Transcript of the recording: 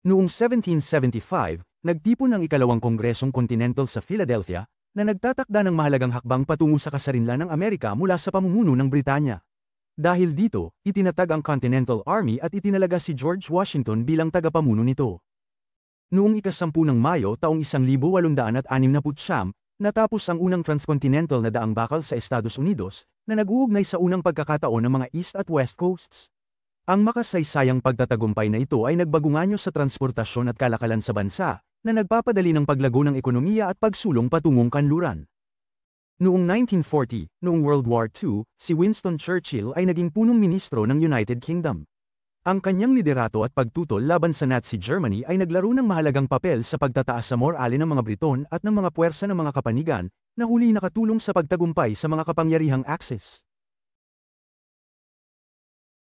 Noong 1775, nagtipon ang ikalawang Kongresong Continental sa Philadelphia, na nagtatakda ng mahalagang hakbang patungo sa kasarinlan ng Amerika mula sa pamumuno ng Britanya. Dahil dito, itinatag ang Continental Army at itinalaga si George Washington bilang tagapamuno nito. Noong ika-10 ng Mayo taong 1869, natapos ang unang transcontinental na daang bakal sa Estados Unidos, na nag-uugnay sa unang pagkakataon ng mga East at West Coasts. Ang makasaysayang pagtatagumpay na ito ay nagbagunganyo sa transportasyon at kalakalan sa bansa, na nagpapadali ng paglago ng ekonomiya at pagsulong patungong kanluran. Noong 1940, noong World War II, si Winston Churchill ay naging punong ministro ng United Kingdom. Ang kanyang liderato at pagtutol laban sa Nazi Germany ay naglaro ng mahalagang papel sa pagtataas sa morale ng mga Briton at ng mga puwersa ng mga kapanigan, na huli nakatulong sa pagtagumpay sa mga kapangyarihang Axis.